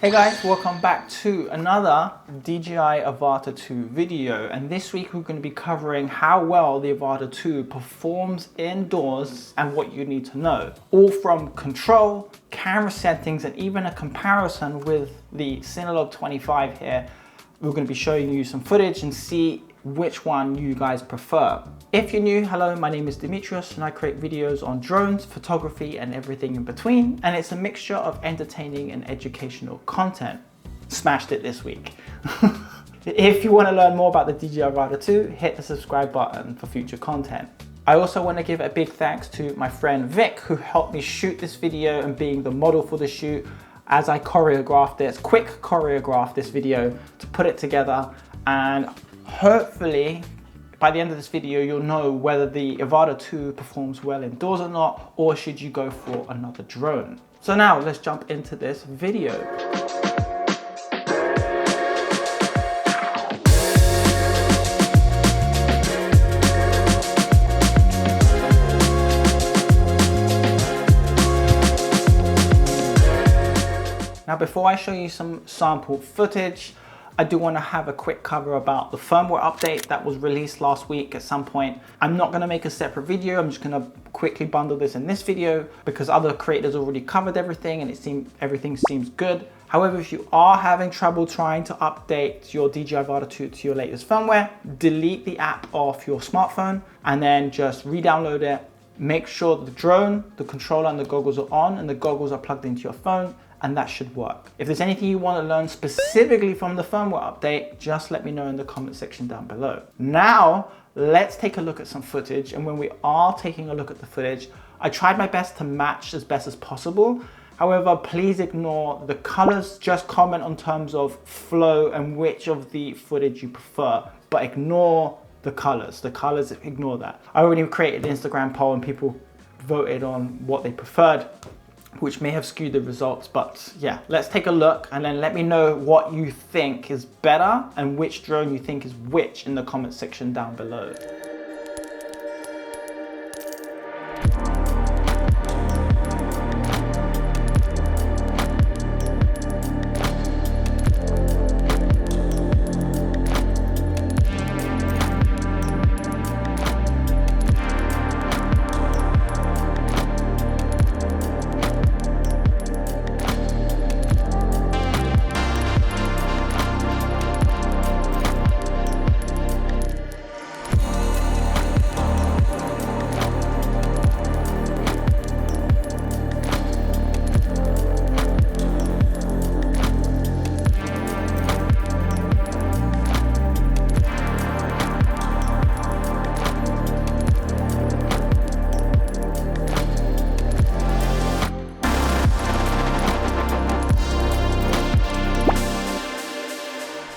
Hey guys, welcome back to another DJI Avata 2 video, and this week we're going to be covering how well the Avata 2 performs indoors and what you need to know. All from control, camera settings, and even a comparison with the Cinelog 25 here. We're going to be showing you some footage and see which one you guys prefer. If you're new, hello, my name is Demetrius and I create videos on drones, photography and everything in between, and it's a mixture of entertaining and educational content. Smashed it this week. If you want to learn more about the DJI Avata 2, hit the subscribe button for future content. I also want to give a big thanks to my friend Vic, who helped me shoot this video and being the model for the shoot as I choreographed this video to put it together, and hopefully by the end of this video you'll know whether the Avata 2 performs well indoors or not, or should you go for another drone. So now let's jump into this video. Now before I show you some sample footage, I do want to have a quick cover about the firmware update that was released last week at some point. I'm not going to make a separate video, I'm just going to quickly bundle this in this video because other creators already covered everything and everything seems good. However, if you are having trouble trying to update your DJI Avata 2 to your latest firmware, delete the app off your smartphone and then just re-download it. Make sure the drone, the controller and the goggles are on and the goggles are plugged into your phone, and that should work. If there's anything you want to learn specifically from the firmware update, just let me know in the comment section down below. Now, let's take a look at some footage, and when we are taking a look at the footage, I tried my best to match as best as possible. However, please ignore the colors, just comment on terms of flow and which of the footage you prefer, but ignore the colors. Ignore that. I already created an Instagram poll and people voted on what they preferred, which may have skewed the results, but yeah, let's take a look and then let me know what you think is better and which drone you think is which in the comment section down below.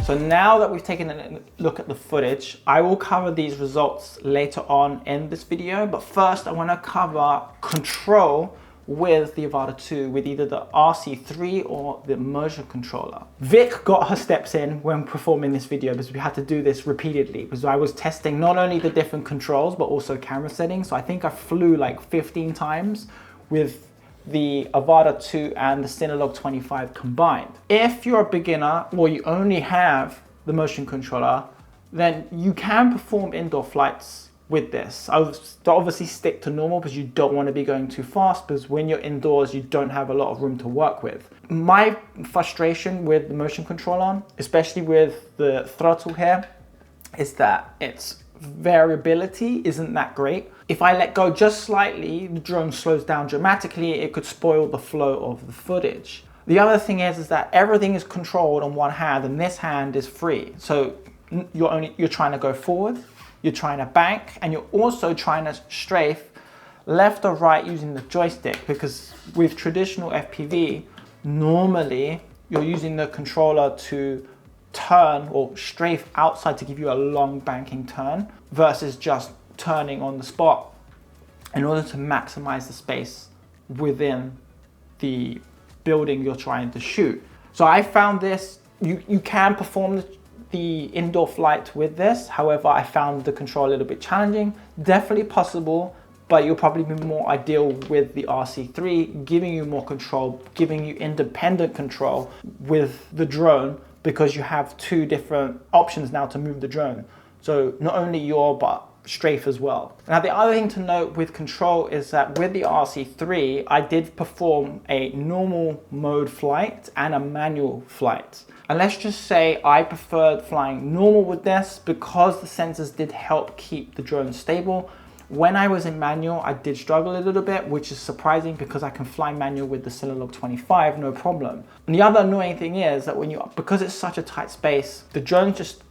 So now that we've taken a look at the footage, I will cover these results later on in this video, but first I want to cover control with the Avata 2 with either the RC3 or the motion controller. Vic got her steps in when performing this video because we had to do this repeatedly because I was testing not only the different controls but also camera settings. So I think I flew like 15 times with the Avata 2 and the Cinelog 25 combined. If you're a beginner or you only have the motion controller, then you can perform indoor flights with this. I would obviously stick to normal because you don't want to be going too fast, because when you're indoors you don't have a lot of room to work with. My frustration with the motion controller, especially with the throttle here, is that its variability isn't that great. If I let go just slightly, the drone slows down dramatically. It could spoil the flow of the footage. The other thing is that everything is controlled on one hand and this hand is free. So you're trying to go forward, you're trying to bank, and you're also trying to strafe left or right using the joystick, because with traditional FPV, normally you're using the controller to turn or strafe outside to give you a long banking turn versus just turning on the spot in order to maximize the space within the building you're trying to shoot. So I found this, you can perform the indoor flight with this. However, I found the control a little bit challenging. Definitely possible, but you'll probably be more ideal with the RC3, giving you more control, giving you independent control with the drone, because you have two different options now to move the drone. So not only yaw, but strafe as well. Now the other thing to note with control is that with the RC3, I did perform a normal mode flight and a manual flight. And let's just say I preferred flying normal with this because the sensors did help keep the drone stable. When I was in manual, I did struggle a little bit, which is surprising because I can fly manual with the Cinelog 25, no problem. And the other annoying thing is that because it's such a tight space, the drone just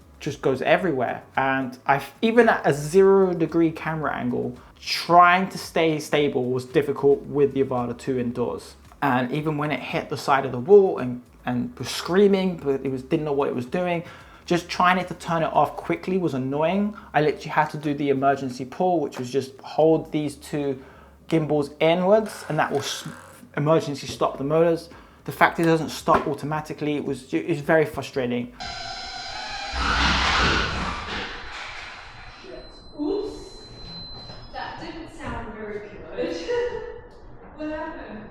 goes everywhere. And even at a 0-degree camera angle, trying to stay stable was difficult with the Avata 2 indoors. And even when it hit the side of the wall and was screaming, but didn't know what it was doing, just trying to turn it off quickly was annoying. I literally had to do the emergency pull, which was just hold these two gimbals inwards, and that will emergency stop the motors. The fact it doesn't stop automatically, it's very frustrating. Oops, that didn't sound very good. What happened?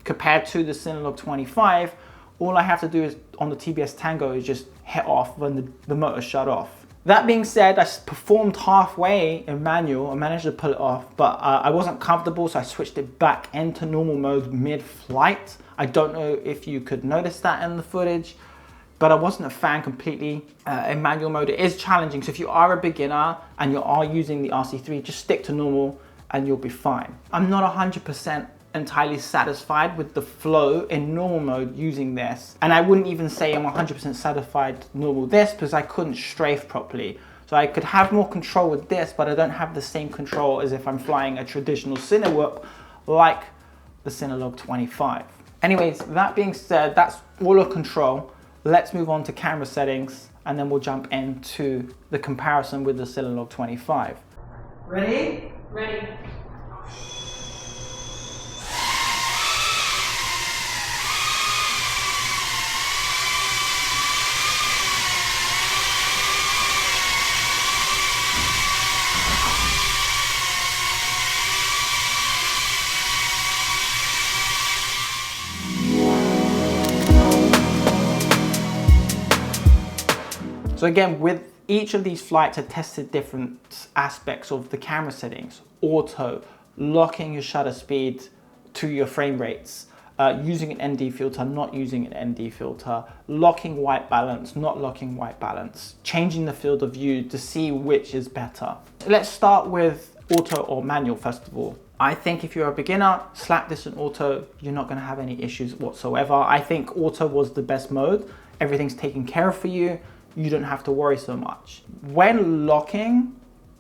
Compared to the Cinelog 25, all I have to do is on the TBS Tango is just hit off when the motor shut off. That being said, I performed halfway in manual. I managed to pull it off, but I wasn't comfortable, so I switched it back into normal mode mid-flight. I don't know if you could notice that in the footage, but I wasn't a fan completely. In manual mode, it is challenging. So if you are a beginner and you are using the RC3, just stick to normal and you'll be fine. I'm not 100% entirely satisfied with the flow in normal mode using this. And I wouldn't even say I'm 100% satisfied normal this because I couldn't strafe properly. So I could have more control with this, but I don't have the same control as if I'm flying a traditional Cinewhoop like the Cinelog 25. Anyways, that being said, that's all of control. Let's move on to camera settings and then we'll jump into the comparison with the Cinelog 25. Ready? Ready. So again, with each of these flights, I tested different aspects of the camera settings. Auto, locking your shutter speed to your frame rates, using an ND filter, not using an ND filter, locking white balance, not locking white balance, changing the field of view to see which is better. Let's start with auto or manual first of all. I think if you're a beginner, slap this in auto, you're not gonna have any issues whatsoever. I think auto was the best mode. Everything's taken care of for you. You don't have to worry so much. When locking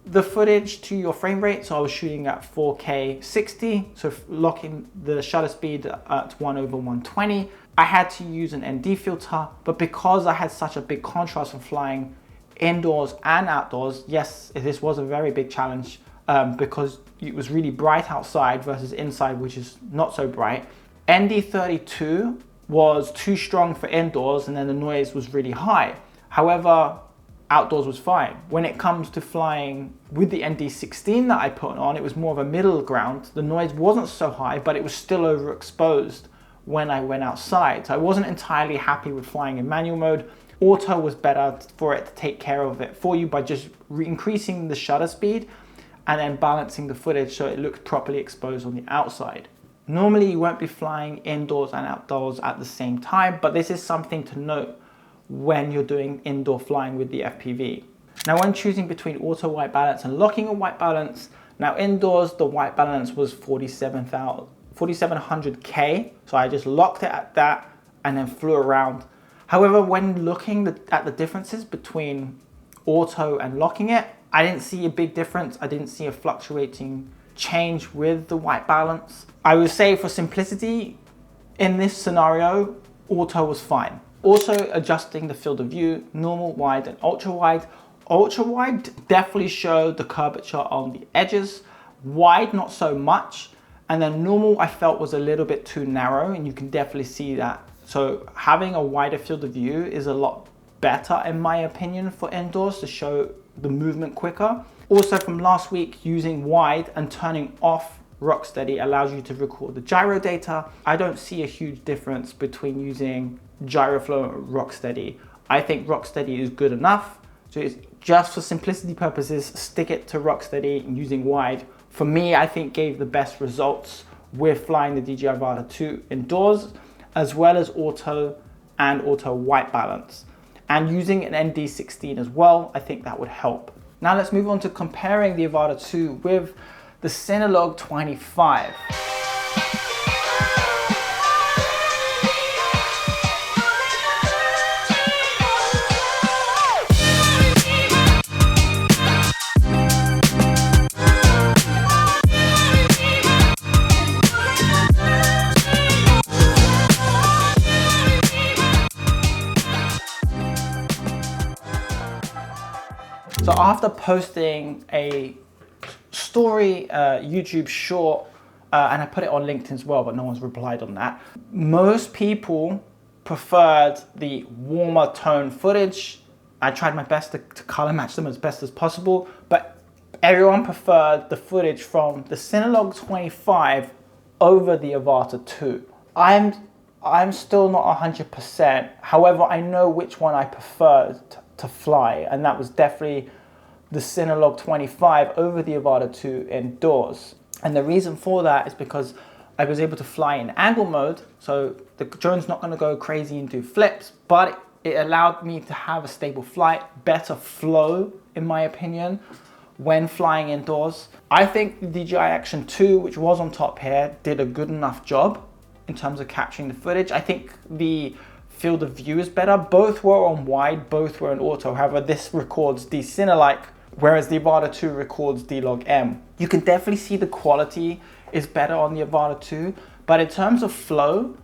the footage to your frame rate, so I was shooting at 4K 60, so locking the shutter speed at 1/120, I had to use an ND filter, but because I had such a big contrast from flying indoors and outdoors, yes, this was a very big challenge because it was really bright outside versus inside, which is not so bright. ND32 was too strong for indoors and then the noise was really high. However, outdoors was fine. When it comes to flying with the ND16 that I put on, it was more of a middle ground. The noise wasn't so high, but it was still overexposed when I went outside. So I wasn't entirely happy with flying in manual mode. Auto was better for it to take care of it for you by just increasing the shutter speed and then balancing the footage so it looks properly exposed on the outside. Normally you won't be flying indoors and outdoors at the same time, but this is something to note when you're doing indoor flying with the FPV. Now when choosing between auto white balance and locking a white balance, now indoors the white balance was 4700K, so I just locked it at that and then flew around. However, when looking at the differences between auto and locking it, I didn't see a big difference. I didn't see a fluctuating change with the white balance. I would say for simplicity, in this scenario, auto was fine. Also adjusting the field of view, normal, wide, and ultra wide. Ultra wide definitely showed the curvature on the edges. Wide, not so much. And then normal, I felt was a little bit too narrow, and you can definitely see that. So having a wider field of view is a lot better, in my opinion, for indoors to show the movement quicker. Also from last week, using wide and turning off Rocksteady allows you to record the gyro data. I don't see a huge difference between using GyroFlow and Rocksteady. I think Rocksteady is good enough. So it's just for simplicity purposes, stick it to Rocksteady and using wide. For me, I think gave the best results with flying the DJI Avata 2 indoors, as well as auto and auto white balance. And using an ND16 as well, I think that would help. Now let's move on to comparing the Avata 2 with the Cinelog 25. So after posting a story, YouTube short, and I put it on LinkedIn as well, but no one's replied on that. Most people preferred the warmer tone footage. I tried my best to color match them as best as possible, but everyone preferred the footage from the Cinelog 25 over the Avata 2. I'm still not 100%. However, I know which one I preferred to fly, and that was definitely the Cinelog 25 over the Avata 2 indoors. And the reason for that is because I was able to fly in angle mode, so the drone's not going to go crazy and do flips, but it allowed me to have a stable flight, better flow in my opinion, when flying indoors. I think the DJI Action 2, which was on top here, did a good enough job in terms of capturing the footage. I think the field of view is better. Both were on wide, both were in auto. However, this records D-Cine-alike, whereas the Avata 2 records D-Log-M. You can definitely see the quality is better on the Avata 2, but in terms of flow,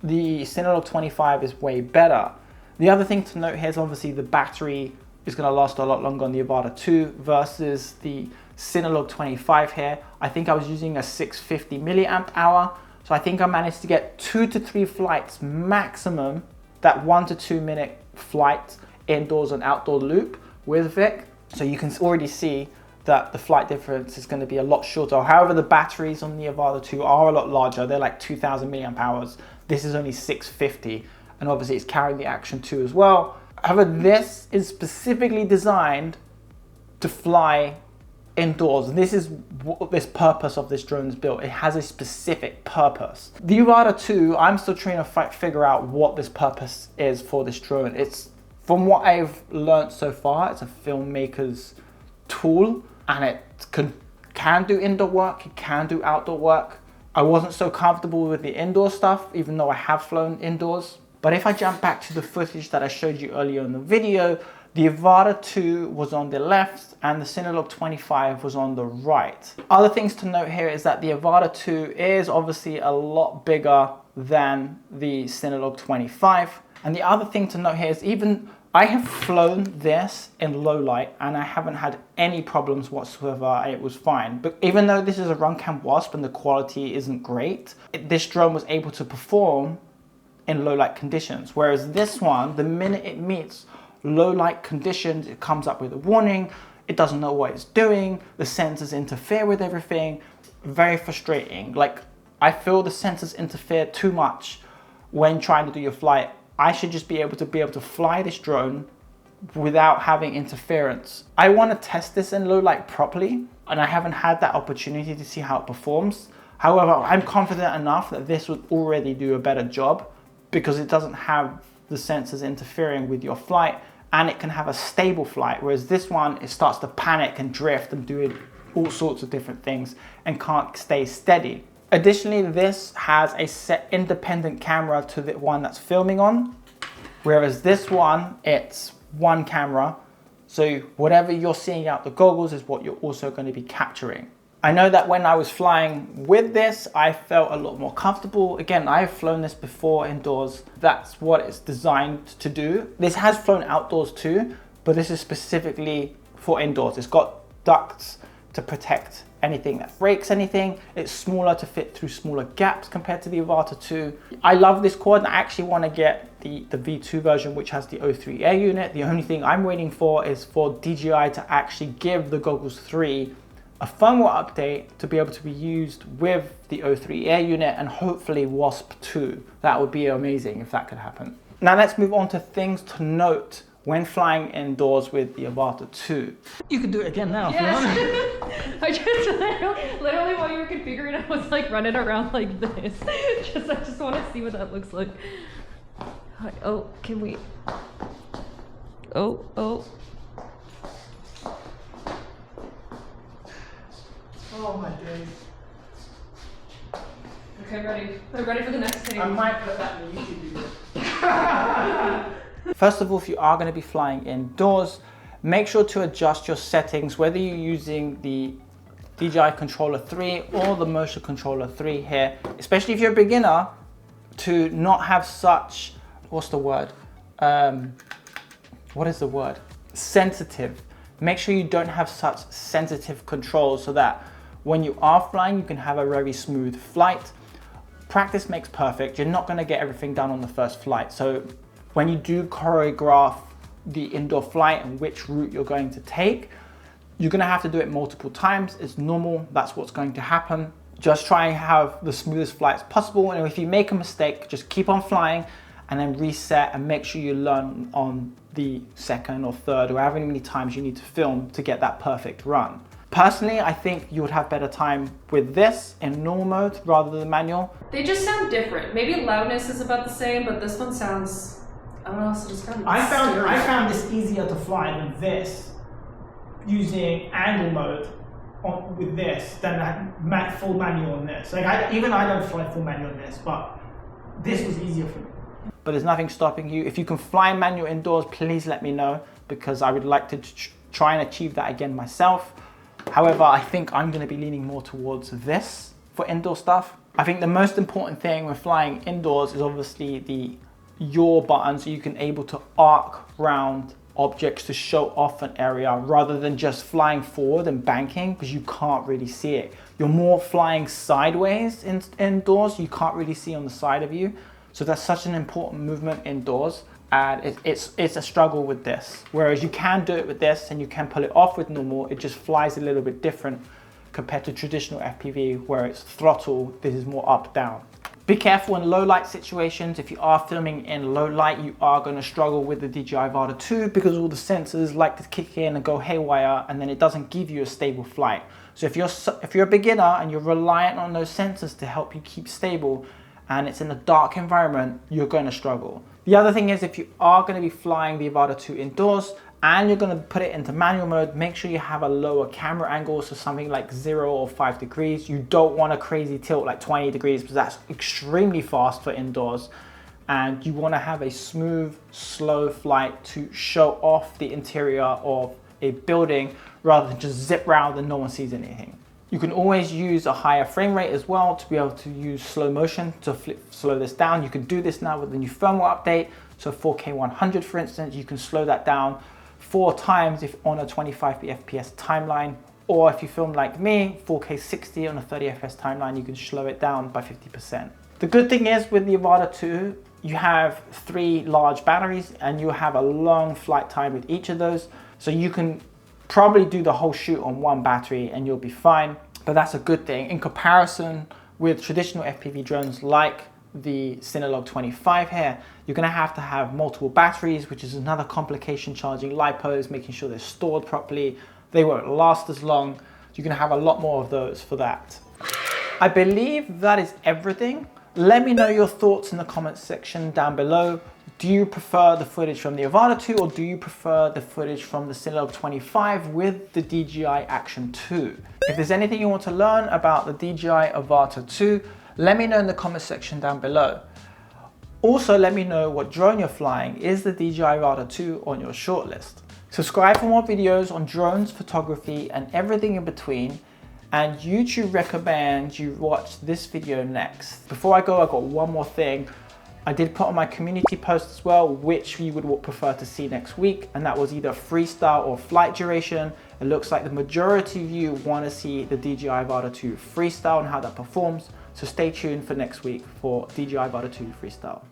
the Cinelog 25 is way better. The other thing to note here is obviously the battery is going to last a lot longer on the Avata 2 versus the Cinelog 25 here. I think I was using a 650 milliamp hour, so I think I managed to get 2 to 3 flights maximum, that 1 to 2 minute flight indoors and outdoor loop with Vic. So you can already see that the flight difference is going to be a lot shorter. However, the batteries on the Avata 2 are a lot larger. They're like 2000 milliamp hours. This is only 650, and obviously it's carrying the Action 2 as well. However, this is specifically designed to fly indoors. This is what this purpose of this drone is built. It has a specific purpose. The Avata 2, I'm still trying to figure out what this purpose is for this drone. It's, from what I've learned so far, it's a filmmaker's tool, and it can do indoor work, it can do outdoor work. I wasn't so comfortable with the indoor stuff, even though I have flown indoors. But if I jump back to the footage that I showed you earlier in the video, the Avata 2 was on the left and the Cinelog 25 was on the right. Other things to note here is that the Avata 2 is obviously a lot bigger than the Cinelog 25. And the other thing to note here is even I have flown this in low light and I haven't had any problems whatsoever. It was fine. But even though this is a Runcam Wasp and the quality isn't great, this drone was able to perform in low light conditions. Whereas this one, the minute it meets low light conditions, it comes up with a warning. It doesn't know what it's doing. The sensors interfere with everything. Very frustrating. Like, I feel the sensors interfere too much when trying to do your flight. I should just be able to fly this drone without having interference. I want to test this in low light properly, and I haven't had that opportunity to see how it performs. However, I'm confident enough that this would already do a better job because it doesn't have the sensors interfering with your flight, and it can have a stable flight, whereas this one, it starts to panic and drift and do all sorts of different things and can't stay steady. Additionally, this has a set independent camera to the one that's filming on, whereas this one, it's one camera. So whatever you're seeing out the goggles is what you're also going to be capturing. I know that when I was flying with this, I felt a lot more comfortable. Again, I've flown this before indoors. That's what it's designed to do. This has flown outdoors too, but this is specifically for indoors. It's got ducts to protect anything that breaks anything. It's smaller to fit through smaller gaps compared to the Avata 2. I love this quad, and I actually want to get the V2 version, which has the O3 Air unit. The only thing I'm waiting for is for DJI to actually give the Goggles 3 a firmware update to be able to be used with the O3 Air unit and hopefully Wasp 2. That would be amazing if that could happen. Now let's move on to things to note when flying indoors with the Avata 2. You can do it again now if you want. I just literally while you were configuring it, I was like running around like this. I just want to see what that looks like. Oh, can we? Oh. Oh my days. Okay, ready. I'm ready for the next thing. I might put that in the YouTube video. First of all, if you are going to be flying indoors, make sure to adjust your settings, whether you're using the DJI Controller 3 or the Motion Controller 3 here, especially if you're a beginner, to not have such, what's the word? What is the word? Sensitive. Make sure you don't have such sensitive controls so that when you are flying, you can have a very smooth flight. Practice makes perfect. You're not going to get everything done on the first flight. So when you do choreograph the indoor flight and which route you're going to take, you're going to have to do it multiple times. It's normal. That's what's going to happen. Just try and have the smoothest flights possible. And if you make a mistake, just keep on flying and then reset and make sure you learn on the second or third or however many times you need to film to get that perfect run. Personally, I think you would have better time with this in normal mode rather than manual. They just sound different. Maybe loudness is about the same, but this one sounds, I don't know how to describe it. I found this easier to fly than this using angle mode with this than full manual on this. Like I don't fly full manual on this, but this was easier for me. But there's nothing stopping you. If you can fly manual indoors, please let me know because I would like to try and achieve that again myself. However, I think I'm going to be leaning more towards this for indoor stuff. I think the most important thing when flying indoors is obviously the yaw button, so you can able to arc round objects to show off an area rather than just flying forward and banking because you can't really see it. You're more flying sideways indoors, you can't really see on the side of you. So that's such an important movement indoors. And it's a struggle with this. Whereas you can do it with this and you can pull it off with normal, it just flies a little bit different compared to traditional FPV where it's throttle, this is more up, down. Be careful in low light situations. If you are filming in low light, you are going to struggle with the DJI Avata 2 because all the sensors like to kick in and go haywire and then it doesn't give you a stable flight. So if you're a beginner and you're reliant on those sensors to help you keep stable and it's in a dark environment, you're going to struggle. The other thing is if you are going to be flying the Avata 2 indoors and you're going to put it into manual mode, make sure you have a lower camera angle, so something like 0 or 5 degrees. You don't want a crazy tilt like 20 degrees because that's extremely fast for indoors. And you want to have a smooth, slow flight to show off the interior of a building rather than just zip round and no one sees anything. You can always use a higher frame rate as well to be able to use slow motion to slow this down. You can do this now with the new firmware update. So 4K 100, for instance, you can slow that down 4 times if on a 25 FPS timeline, or if you film like me, 4K 60 on a 30 FPS timeline, you can slow it down by 50%. The good thing is with the Avata 2, you have 3 large batteries and you have a long flight time with each of those. So you can probably do the whole shoot on 1 battery and you'll be fine, but that's a good thing. In comparison with traditional FPV drones like the Cinelog 25 here, you're gonna have to have multiple batteries, which is another complication, charging LiPos, making sure they're stored properly. They won't last as long. You're gonna have a lot more of those for that. I believe that is everything. Let me know your thoughts in the comments section down below. Do you prefer the footage from the Avata 2 or do you prefer the footage from the Cinelog 25 with the DJI Action 2? If there's anything you want to learn about the DJI Avata 2, let me know in the comments section down below. Also, let me know what drone you're flying. Is the DJI Avata 2 on your shortlist? Subscribe for more videos on drones, photography, and everything in between. And YouTube recommends you watch this video next. Before I go, I've got one more thing. I did put on my community post as well, which you would prefer to see next week. And that was either freestyle or flight duration. It looks like the majority of you want to see the DJI Avata 2 freestyle and how that performs. So stay tuned for next week for DJI Avata 2 freestyle.